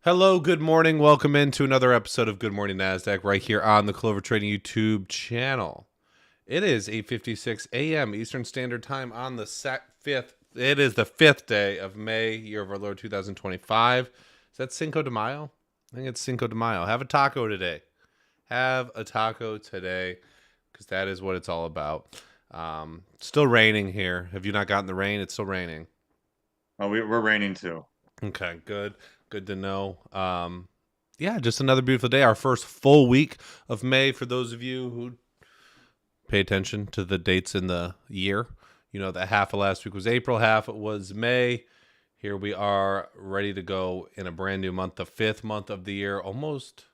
Hello, good morning. Welcome into another episode of Good Morning Nasdaq right here on the Clover Trading YouTube channel. It is 8:56 a.m. Eastern Standard Time on the 5th. It is the 5th day of May, year of our Lord 2025. Is that Cinco de Mayo? I think it's Cinco de Mayo. Have a taco today. Have a taco today because that is what it's all about. Still raining here. Have you not gotten the rain? It's still raining. Oh, we're raining too. Okay, good. Good to know. Yeah, just another beautiful day. Our first full week of May for those of you who pay attention to the dates in the year. You know that half of last week was April, half it was May. Here we are ready to go in a brand new month, the 5th month of the year, almost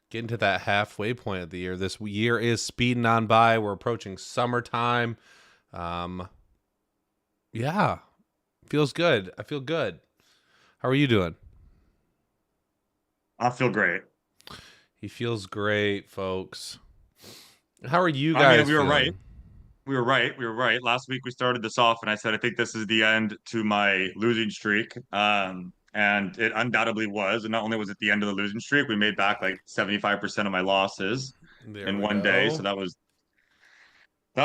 getting to that halfway point of the year. This year is speeding on by. We're approaching summertime. Um, yeah, feels good. I feel good. How are you doing? I feel great. He feels great, folks. How are you I mean, guys we were right. feeling? We were right. We were right. Last week we started this off, and I said I think this is the end to my losing streak. And it undoubtedly was. And not only was it the end of the losing streak, we made back like 75% of my losses There in we one day. So go. that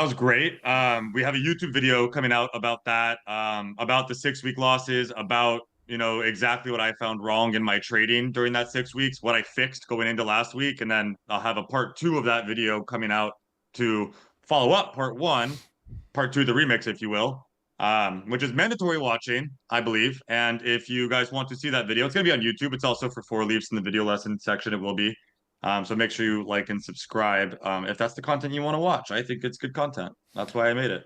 was great. We have a YouTube video coming out about that, about the 6 week losses, about exactly what I found wrong in my trading during that 6 weeks, what I fixed going into last week, and then I'll have a part two of that video coming out to follow up part one, part two, the remix, if you will, which is mandatory watching, I believe. And if you guys want to see that video, it's gonna be on YouTube. It's also for four leaves in the video lesson section. It will be. So make sure you like and subscribe if that's the content you want to watch. I think it's good content. That's why I made it.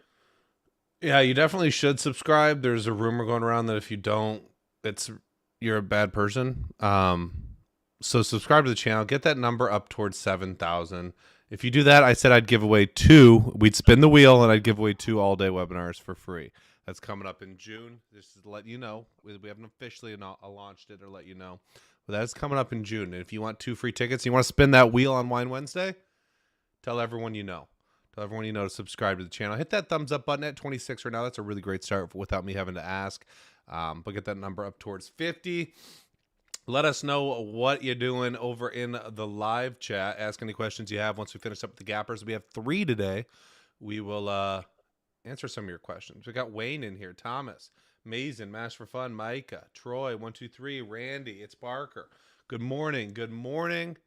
Yeah, you definitely should subscribe. There's a rumor going around that if you don't, it's you're a bad person. So subscribe to the channel. Get that number up towards 7,000. If you do that, I said I'd give away two. We'd spin the wheel and I'd give away two all-day webinars for free. That's coming up in June. Just to let you know, we haven't officially launched it or let you know, but that's coming up in June. And if you want two free tickets, you want to spin that wheel on Wine Wednesday, tell everyone you know. Tell everyone you know to subscribe to the channel. Hit that thumbs up button at 26 right now. That's a really great start without me having to ask. But get that number up towards 50. Let us know what you're doing over in the live chat. Ask any questions you have once we finish up with the gappers. We have 3 today. We will answer some of your questions. We got Wayne in here, Thomas, Mason, Mash for Fun, Micah, Troy, 123, Randy, it's Barker. Good morning. Good morning.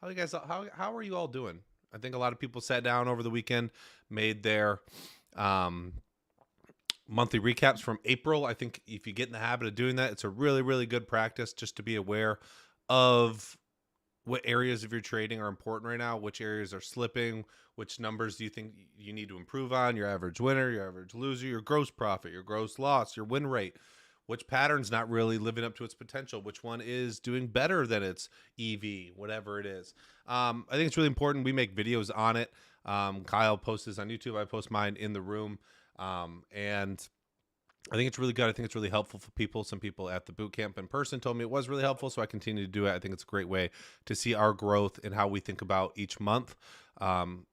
How you guys? How are you all doing? I think a lot of people sat down over the weekend, made their monthly recaps from April. I think if you get in the habit of doing that, it's a really, really good practice just to be aware of what areas of your trading are important right now, which areas are slipping, which numbers do you think you need to improve on, your average winner, your average loser, your gross profit, your gross loss, your win rate, which pattern's not really living up to its potential, which one is doing better than its EV, whatever it is. I think it's really important. We make videos on it. Kyle posts this on YouTube. I post mine in the room. And I think it's really good. I think it's really helpful for people. Some people at the boot camp in person told me it was really helpful, so I continue to do it. I think it's a great way to see our growth and how we think about each month,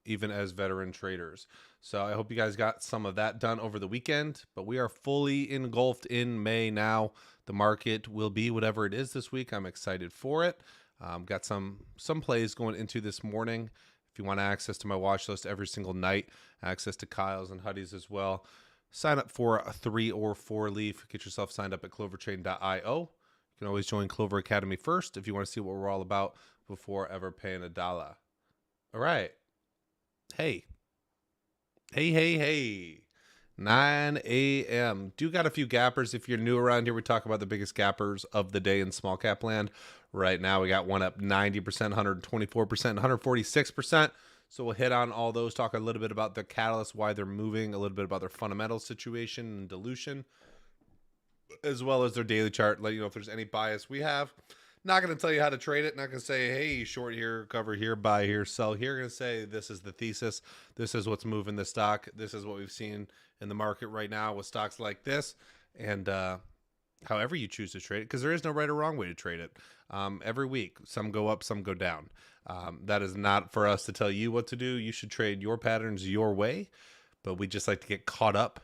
even as veteran traders. So I hope you guys got some of that done over the weekend, but we are fully engulfed in May now. The market will be whatever it is this week. I'm excited for it. Got some plays going into this morning. If you want access to my watch list every single night, access to Kyle's and Huddie's as well, sign up for a 3 or 4 leaf. Get yourself signed up at clovertrain.io. You can always join Clover Academy first if you want to see what we're all about before ever paying $1. All right. Hey. 9 a.m. Do got a few gappers. If you're new around here, we talk about the biggest gappers of the day in small cap land. Right now, we got one up 90%, 124%, 146%. So we'll hit on all those, talk a little bit about the catalyst, why they're moving, a little bit about their fundamental situation and dilution, as well as their daily chart. Let you know if there's any bias we have. Not going to tell you how to trade it. Not going to say, hey, short here, cover here, buy here, sell here. Going to say this is the thesis. This is what's moving the stock. This is what we've seen in the market right now with stocks like this. And however you choose to trade it, because there is no right or wrong way to trade it. Every week, some go up, some go down. That is not for us to tell you what to do. You should trade your patterns your way. But we just like to get caught up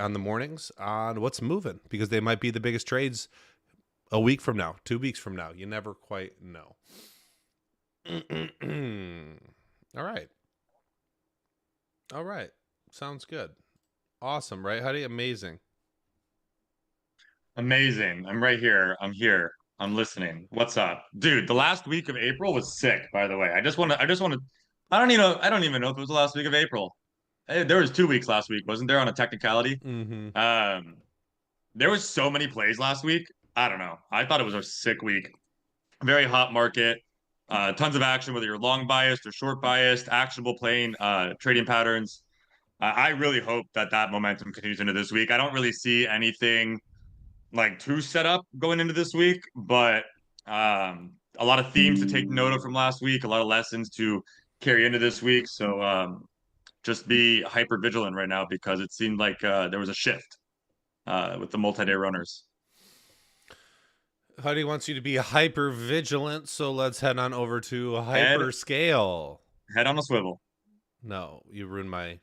on the mornings on what's moving, because they might be the biggest trades A week from now, 2 weeks from now. You never quite know. All right. All right. Sounds good. Awesome, right, Huddie? Amazing. Amazing. I'm right here. I'm here. I'm listening. What's up? Dude, the last week of April was sick, by the way. I don't even know if it was the last week of April. There was 2 weeks last week, wasn't there, on a technicality? Mm-hmm. Um, there was so many plays last week. I don't know. I thought it was a sick week. Very hot market. Tons of action, whether you're long biased or short biased, actionable playing, trading patterns. I really hope that that momentum continues into this week. I don't really see anything like too set up going into this week, but a lot of themes to take note of from last week, a lot of lessons to carry into this week. So just be hyper vigilant right now because it seemed like there was a shift with the multi-day runners. Huddy wants you to be hyper vigilant, so let's head on over to Head hyperscale. head on a swivel. No, you ruined my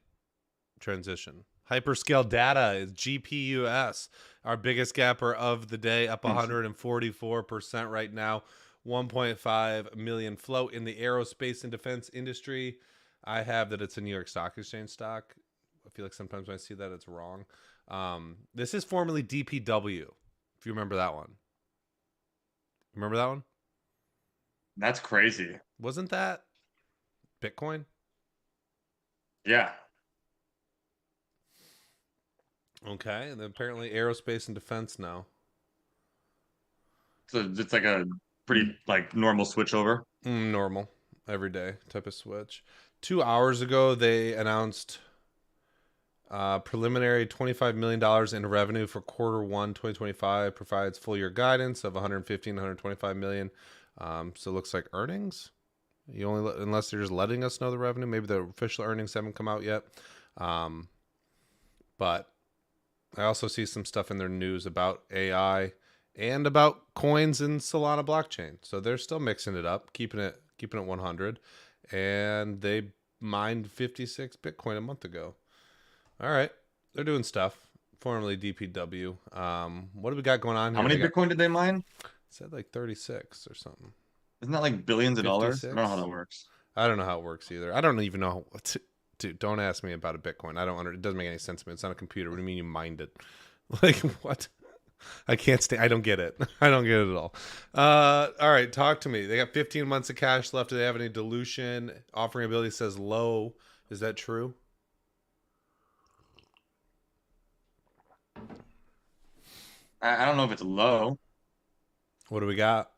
transition. Hyperscale data is GPUS, our biggest gapper of the day, up 144% right now. 1.5 million float in the aerospace and defense industry. I have that it's a New York Stock Exchange stock. I feel like sometimes when I see that, it's wrong. This is formerly DPW, if you remember that one. Remember that one? That's crazy. Wasn't that Bitcoin? Yeah. Okay, and then apparently aerospace and defense now. So it's like a pretty like normal switch over. Normal, everyday type of switch. 2 hours ago, they announced preliminary $25 million in revenue for Q1 2025, provides full year guidance of 115 125 million. So it looks like earnings. You only unless they're just letting us know the revenue. Maybe the official earnings haven't come out yet. But I also see some stuff in their news about AI and about coins and Solana blockchain. So they're still mixing it up, keeping it 100. And they mined 56 Bitcoin a month ago. All right, they're doing stuff. Formerly DPW. What do we got going on here? How many Bitcoin did they mine? Said like 36 or something. Isn't that like billions of dollars? 56? I don't know how that works. I don't know how it works either. I don't even know what to, dude, don't ask me about a Bitcoin. It doesn't make any sense to me. It's not a computer. What do you mean you mined it? Like what? I can't stay. I don't get it. I don't get it at all. All right, talk to me. They got 15 months of cash left. Do they have any dilution? Offering ability says low. Is that true? I don't know if it's low. What do we got?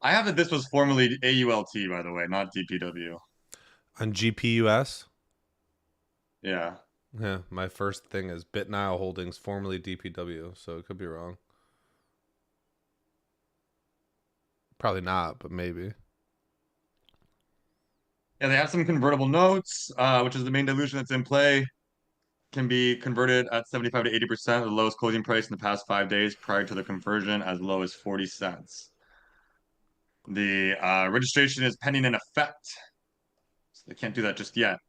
I have that this was formerly AULT, by the way, not DPW. On GPUS? Yeah. Yeah, my first thing is BitNile Holdings, formerly DPW, so it could be wrong. Probably not, but maybe. Yeah, they have some convertible notes, which is the main dilution that's in play. Can be converted at 75 to 80% of the lowest closing price in the past 5 days prior to the conversion, as low as 40 cents. The registration is pending in effect, so they can't do that just yet.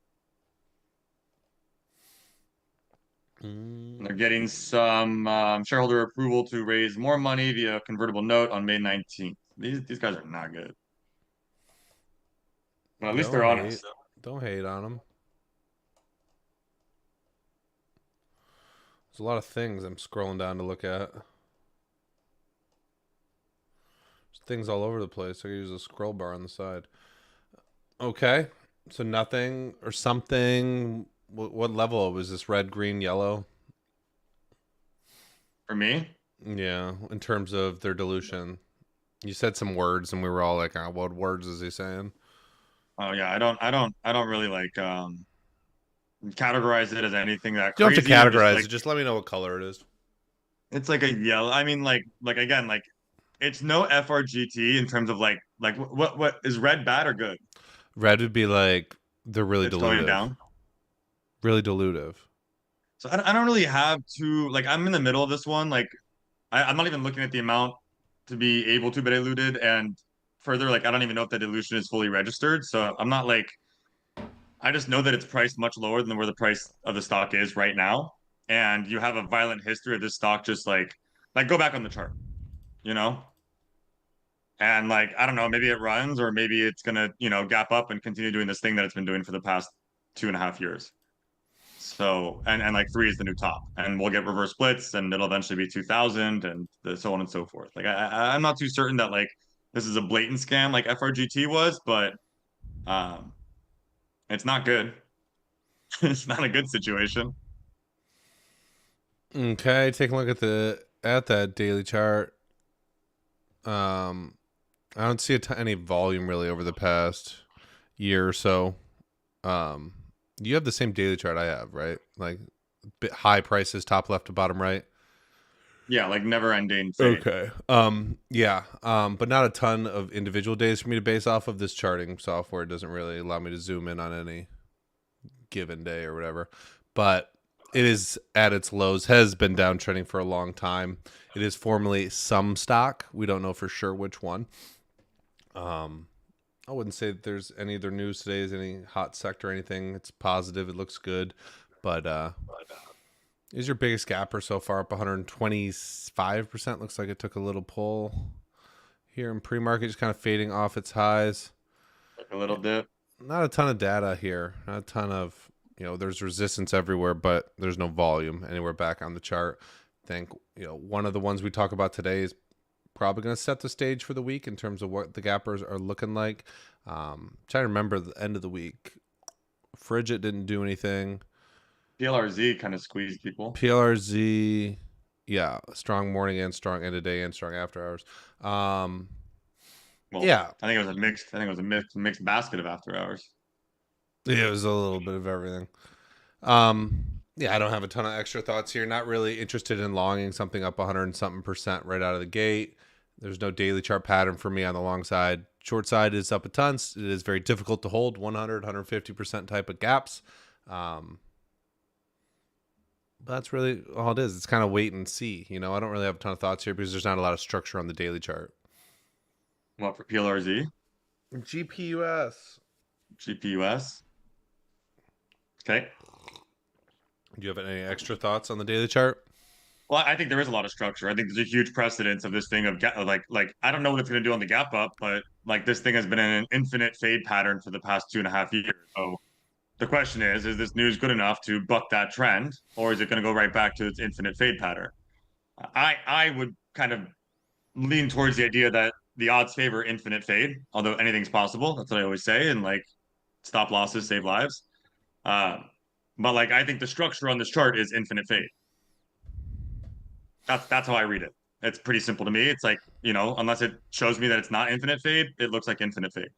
They're getting some shareholder approval to raise more money via convertible note on May 19th. These guys are not good. But at least they're honest. Don't hate on them. There's a lot of things I'm scrolling down to look at. There's things all over the place. I can use a scroll bar on the side. Okay. So nothing or something. What level was this? Red, green, yellow? For me? Yeah, in terms of their dilution. You said some words and we were all like, oh, what words is he saying? Oh yeah, I don't really like categorize it as anything that You don't have crazy. to categorize like, it. Just let me know what color it is. It's like a yellow. I mean, like again, like it's no FRGT in terms of like what is red bad or good? Red would be like they're really It's dilutive. going down. Really dilutive. So I don't really have to like I'm in the middle of this one. Like I'm not even looking at the amount to be able to be diluted, and further, like I don't even know if the dilution is fully registered. So I'm not like I just know that it's priced much lower than where the price of the stock is right now. And you have a violent history of this stock just like go back on the chart. you know? And like, I don't know, maybe it runs or maybe it's gonna, gap up and continue doing this thing that it's been doing for the past 2.5 years. So, and like three is the new top, and we'll get reverse splits, and it'll eventually be 2000, and so on and so forth. Like, I'm not too certain that like this is a blatant scam like FRGT was, but um, it's not good. It's not a good situation. Okay, take a look at that daily chart. I don't see any volume really over the past year or so. Um, you have the same daily chart I have, right? Like bit high prices, top left to bottom right. Yeah, like never ending fade. Okay. Yeah. But not a ton of individual days for me to base off of. This charting software doesn't really allow me to zoom in on any given day or whatever. But it is at its lows, has been downtrending for a long time. It is formerly some stock. We don't know for sure which one. I wouldn't say that there's any other news today, is any hot sector or anything. It's positive. It looks good. But is your biggest gapper so far up 125%? Looks like it took a little pull here in pre-market, just kind of fading off its highs. Like a little dip. Not a ton of data here. Not a ton of, there's resistance everywhere, but there's no volume anywhere back on the chart. I think, one of the ones we talk about today is probably going to set the stage for the week in terms of what the gappers are looking like. Trying to remember the end of the week. Frigid didn't do anything. PLRZ kind of squeezed people. PLRZ, yeah, strong morning and strong end of day and strong after hours. Well, yeah, I think it was a mixed. I think it was a mixed basket of after hours. it was a little bit of everything. Yeah, I don't have a ton of extra thoughts here. Not really interested in longing something up 100 and something percent right out of the gate. There's no daily chart pattern for me on the long side. Short side is up a ton. It is very difficult to hold 100, 150% type of gaps. But that's really all it is. It's kind of wait and see. I don't really have a ton of thoughts here because there's not a lot of structure on the daily chart. What for PLRZ? GPUS. GPUS. Okay. Do you have any extra thoughts on the daily chart? Well, I think there is a lot of structure. I think there's a huge precedence of this thing of like I don't know what it's going to do on the gap up, but like this thing has been in an infinite fade pattern for the past 2.5 years. So the question is this news good enough to buck that trend, or is it going to go right back to its infinite fade pattern? I would kind of lean towards the idea that the odds favor infinite fade, although anything's possible. That's what I always say, and like stop losses save lives. Uh, but like I think the structure on this chart is infinite fade. That's how I read it. It's pretty simple to me. It's like, unless it shows me that it's not infinite fade, it looks like infinite fade.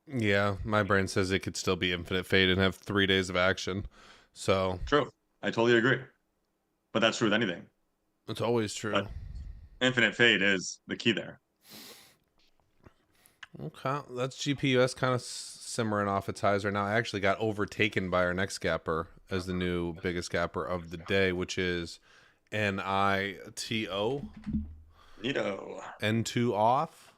Yeah, my brain says it could still be infinite fade and have 3 days of action. So True. I totally agree. But that's true with anything. it's always true. But infinite fade is the key there. Okay, that's GPUS kind of simmering off its highs right now. I actually got overtaken by our next gapper as the new biggest gapper of the day, which is NITO. Neato. N2 off.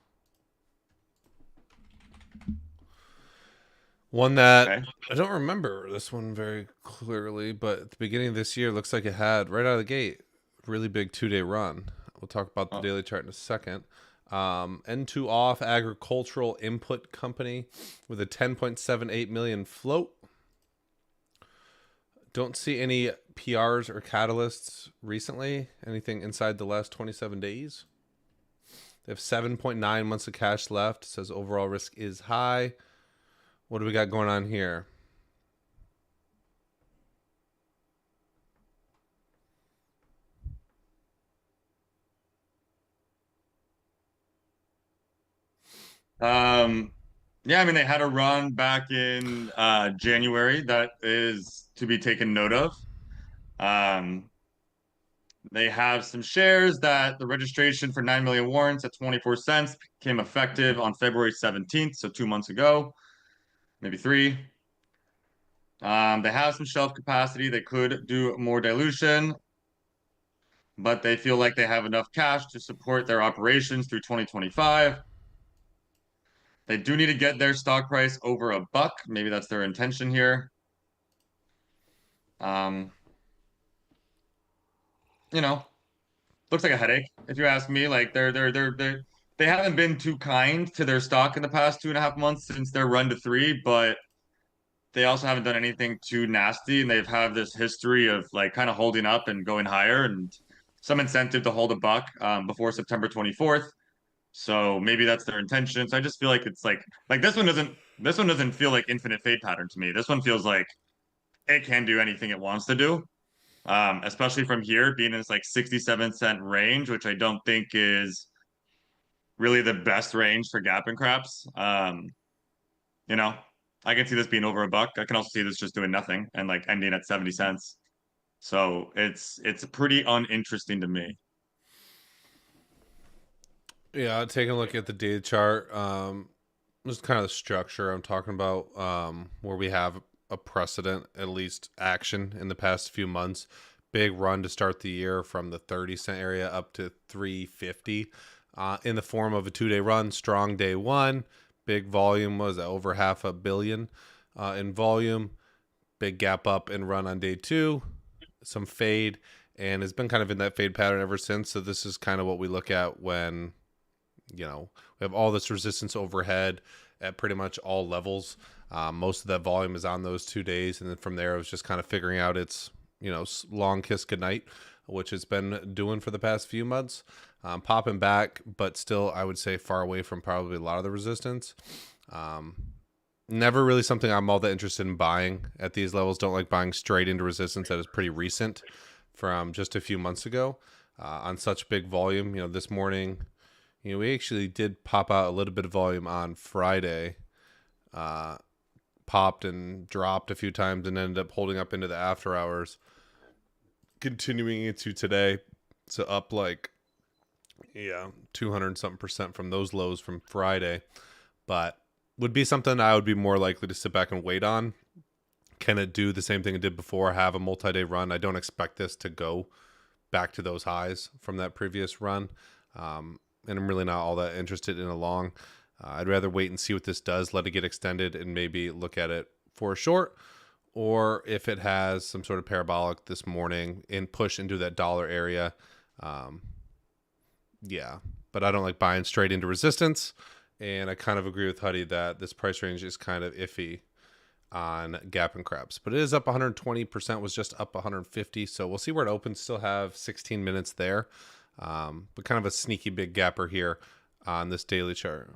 One that Okay. I don't remember this one very clearly, but at the beginning of this year, looks like it had right out of the gate really big 2-day run. We'll talk about the daily chart in a second. N2 off, agricultural input company with a 10.78 million float. Don't see any PRs or catalysts recently. Anything inside the last 27 days. They have 7.9 months of cash left. It says overall risk is high. What do we got going on here? Yeah, I mean they had a run back in January that is to be taken note of. They have some shares that the registration for 9 million warrants at 24 cents became effective on February 17th, so 2 months ago, maybe three. They have some shelf capacity. They could do more dilution, but they feel like they have enough cash to support their operations through 2025. They do need to get their stock price over $1. Maybe that's their intention here. You know, looks like a headache, if you ask me. Like they haven't been too kind to their stock in the past 2.5 months since their run to three, but they also haven't done anything too nasty, and they've had this history of like kind of holding up and going higher, and some incentive to hold a buck before September 24th. So maybe that's their intention. So I just feel like it's like this one doesn't feel like infinite fade pattern to me. This one feels like it can do anything it wants to do. Especially from here being in this like 67-cent range, which I don't think is really the best range for gap and craps. You know, I can see this being over a buck. I can also see this just doing nothing and like ending at 70 cents. So it's pretty uninteresting to me. Yeah, taking a look at the data chart. This is kind of the structure I'm talking about, where we have a precedent, at least action in the past few months. Big run to start the year from the 30-cent area up to 350 in the form of a 2-day run. Strong day one. Big volume was over $500 million in volume. Big gap up and run on day two. Some fade, and it's been kind of in that fade pattern ever since. So this is kind of what we look at when, we have all this resistance overhead at pretty much all levels. Most of that volume is on those 2 days. And then from there, it was just kind of figuring out its, long kiss goodnight, which it's been doing for the past few months. Popping back, but still, I would say far away from probably a lot of the resistance. Never really something I'm all that interested in buying at these levels. Don't like buying straight into resistance that is pretty recent from just a few months ago on such big volume. This morning, we actually did pop out a little bit of volume on Friday, popped and dropped a few times and ended up holding up into the after hours, continuing into today. So up like, 200 something percent from those lows from Friday, but would be something I would be more likely to sit back and wait on. Can it do the same thing it did before, have a multi-day run? I don't expect this to go back to those highs from that previous run. And I'm really not all that interested in a long. I'd rather wait and see what this does, let it get extended, and maybe look at it for a short, or if it has some sort of parabolic this morning and push into that dollar area. But I don't like buying straight into resistance, and I kind of agree with Huddie that this price range is kind of iffy on gap and craps, but it is up 120%, was just up 150, so we'll see where it opens. Still have 16 minutes there. But kind of a sneaky big gapper here on this daily chart.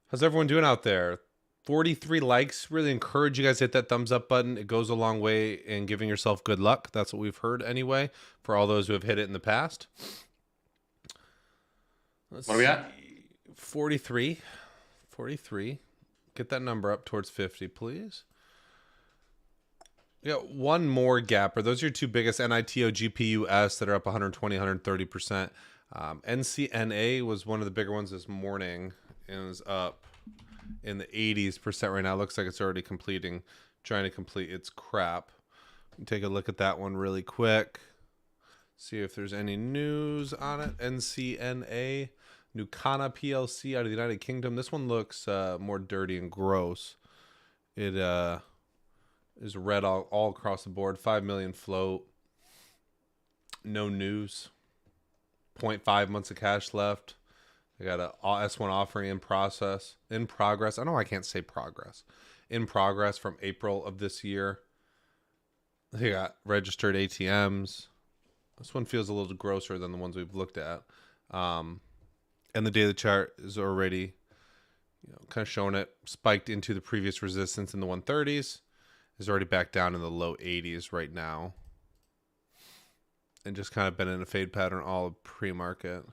How's everyone doing out there? 43 likes. Really encourage you guys to hit that thumbs up button. It goes a long way in giving yourself good luck. That's what we've heard anyway, for all those who have hit it in the past. What are we at? 43. 43. Get that number up towards 50, please. Yeah, one more gapper. Those are your two biggest, NITO, GPUS, that are up 120, 130%. NCNA was one of the bigger ones this morning and is up in the 80s% right now. Looks like it's already trying to complete its crap. Take a look at that one really quick. See if there's any news on it. NCNA, Nucana PLC out of the United Kingdom. This one looks more dirty and gross. It is red all across the board. 5 million float. No news. 0.5 months of cash left. They got a S1 offering in progress. I know I can't say progress. In progress from April of this year. They got registered ATMs. This one feels a little grosser than the ones we've looked at. And the daily chart is already, kind of showing it spiked into the previous resistance in the 130s. Is already back down in the low 80s right now. And just kind of been in a fade pattern all of pre-market.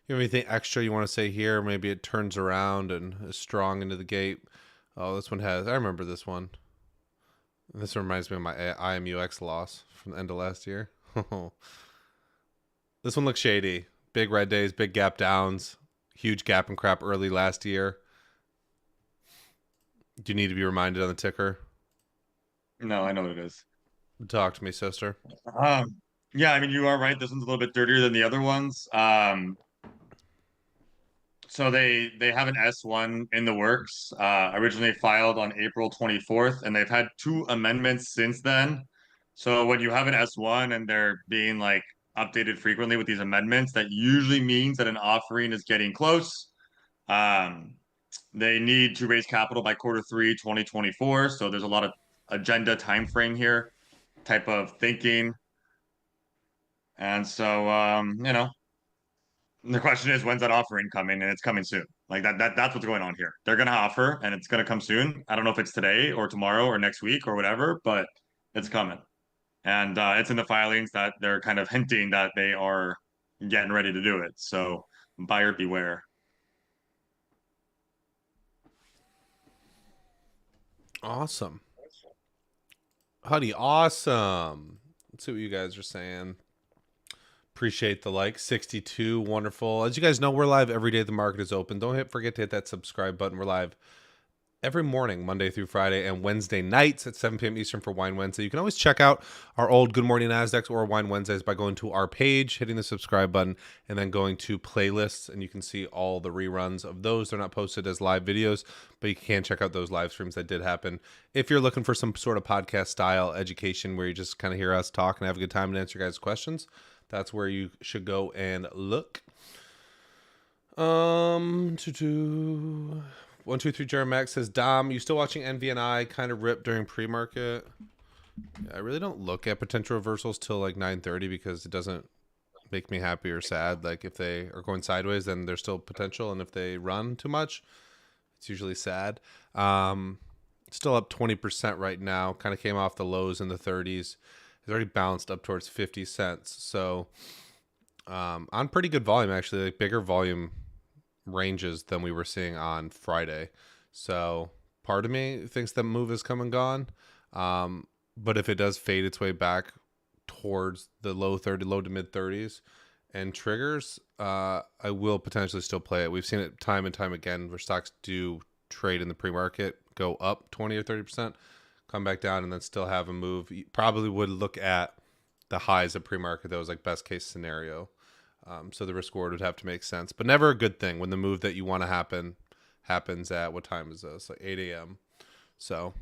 You have anything extra you want to say here? Maybe it turns around and is strong into the gate. Oh, this one has. I remember this one. This reminds me of my IMUX loss from the end of last year. This one looks shady. Big red days, big gap downs, huge gap and crap early last year. Do you need to be reminded on the ticker? No, I know what it is. Talk to me, sister. Yeah, I mean, you are right. This one's a little bit dirtier than the other ones. So they have an S1 in the works, originally filed on April 24th, and they've had two amendments since then. So when you have an S1 and they're being like updated frequently with these amendments, that usually means that an offering is getting close. Um, they need to raise capital by Q3 2024. So there's a lot of agenda time frame here, type of thinking. And so the question is, when's that offering coming? And it's coming soon. Like that's what's going on here. They're gonna offer and it's gonna come soon. I don't know if it's today or tomorrow or next week or whatever, but it's coming. And it's in the filings that they're kind of hinting that they are getting ready to do it. So buyer beware. Awesome. Huddie, awesome. Let's see what you guys are saying. Appreciate the like. 62, wonderful. As you guys know, we're live every day the market is open. Don't forget to hit that subscribe button. We're live every morning, Monday through Friday, and Wednesday nights at 7 p.m. Eastern for Wine Wednesday. You can always check out our old Good Morning Nasdaq or Wine Wednesdays by going to our page, hitting the subscribe button, and then going to playlists, and you can see all the reruns of those. They're not posted as live videos, but you can check out those live streams that did happen. If you're looking for some sort of podcast style education where you just kind of hear us talk and have a good time and answer guys' questions, that's where you should go and look. 123 Jeremy Max says, Dom, you still watching NVNI kind of ripped during pre-market? Yeah, I really don't look at potential reversals till like 9:30 because it doesn't make me happy or sad. Like if they are going sideways, then there's still potential, and if they run too much, it's usually sad. Still up 20% right now. Kind of came off the lows in the 30s. It's already bounced up towards 50 cents. So on pretty good volume, actually, like bigger volume ranges than we were seeing on Friday. So part of me thinks that move is come and gone. But if it does fade its way back towards the low to mid 30s and triggers, I will potentially still play it. We've seen it time and time again where stocks do trade in the pre-market, go up 20 or 30%, come back down, and then still have a move. You probably would look at the highs of pre-market. That was like best case scenario. So the risk reward would have to make sense, but never a good thing when the move that you want to happens at, what time is this? Like 8 a.m. So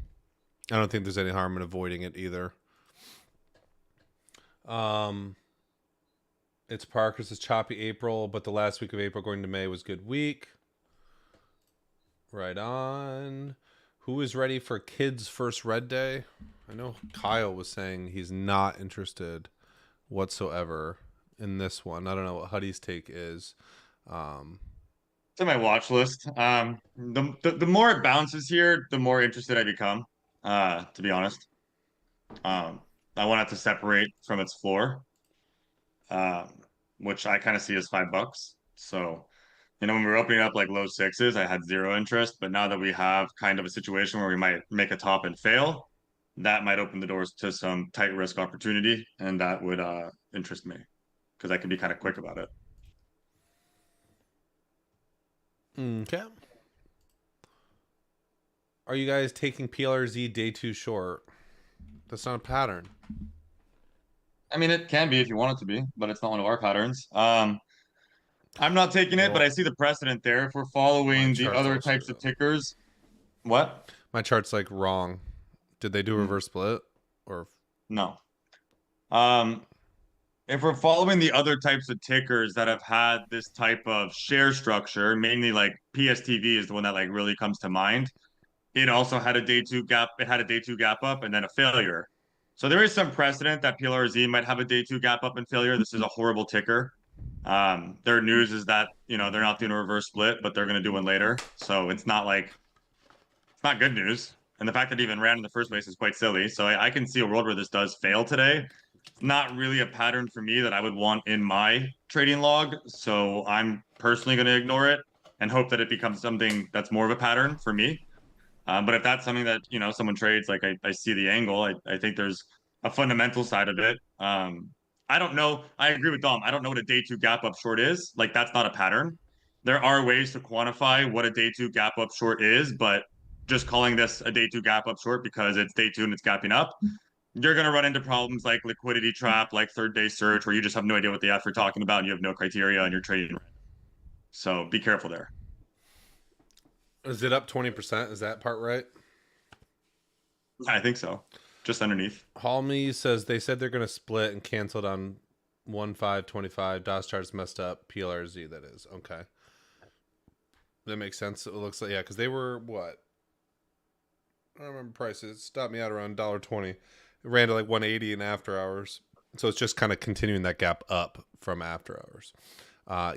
I don't think there's any harm in avoiding it either. It's Parker's is choppy April, but the last week of April going to May was good week. Right on. Who is ready for kids' first red day? I know Kyle was saying he's not interested whatsoever in this one. I don't know what Huddie's take is. It's on my watch list. The more it bounces here, the more interested I become. To be honest, I want it to separate from its floor, um, which I kind of see as $5. So, when we were opening up like low sixes, I had zero interest. But now that we have kind of a situation where we might make a top and fail, that might open the doors to some tight risk opportunity, and that would interest me because I can be kind of quick about it. Okay. Are you guys taking PLRZ day 2 short? That's not a pattern. I mean, it can be if you want it to be, but it's not one of our patterns. I'm not taking it, but I see the precedent there. If we're following the other types of tickers, what? My chart's like wrong. Did they do a reverse split or no? If we're following the other types of tickers that have had this type of share structure, mainly like PSTV is the one that like really comes to mind. It also had a day 2 gap. It had a day 2 gap up and then a failure. So there is some precedent that PLRZ might have a day 2 gap up and failure. This is a horrible ticker. Their news is that they're not doing a reverse split, but they're going to do one later. So it's not good news. And the fact that it even ran in the first place is quite silly. So I can see a world where this does fail today. It's not really a pattern for me that I would want in my trading log. So I'm personally going to ignore it and hope that it becomes something that's more of a pattern for me. But if that's something that someone trades, like I see the angle. I think there's a fundamental side of it. I don't know. I agree with Dom. I don't know what a day 2 gap up short is. Like that's not a pattern. There are ways to quantify what a day 2 gap up short is, but just calling this a day 2 gap up short because it's day 2 and it's gapping up, you're going to run into problems like liquidity trap, like third day search, where you just have no idea what the F you're talking about and you have no criteria and you're trading. So be careful there. Is it up 20%? Is that part right? I think so. just underneath. Halmy says they said they're going to split and canceled on 1/5/25. DOS charts messed up. PLRZ, that is. Okay. That makes sense. It looks like, yeah, because they were what? I don't remember prices. It stopped me out around $1.20. It ran to like 180 in after hours. So it's just kind of continuing that gap up from after hours.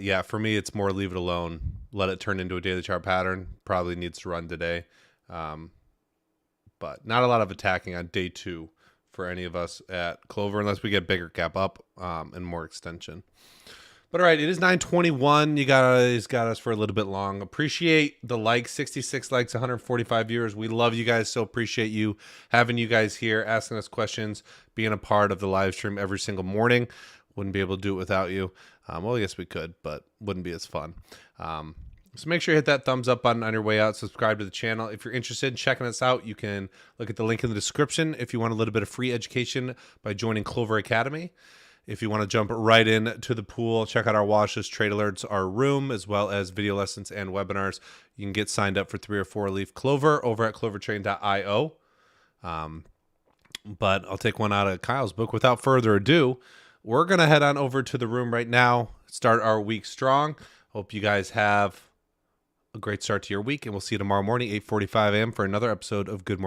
Yeah, for me, it's more leave it alone. Let it turn into a daily chart pattern. Probably needs to run today. But not a lot of attacking on day 2 for any of us at Clover unless we get bigger gap up and more extension. But all right, it is 9:21. You guys got us for a little bit long. Appreciate the likes, 66 likes, 145 viewers. We love you guys. So appreciate you having you guys here, asking us questions, being a part of the live stream every single morning. Wouldn't be able to do it without you. Well, I guess we could, but wouldn't be as fun. So make sure you hit that thumbs up button on your way out. Subscribe to the channel. If you're interested in checking us out, you can look at the link in the description if you want a little bit of free education by joining Clover Academy. If you want to jump right in to the pool, check out our watch list, trade alerts, our room, as well as video lessons and webinars. You can get signed up for 3 or 4 leaf Clover over at clovertrain.io. But I'll take one out of Kyle's book. Without further ado, we're going to head on over to the room right now, start our week strong. Hope you guys have a great start to your week, and we'll see you tomorrow morning, 8:45 a.m. for another episode of Good Morning.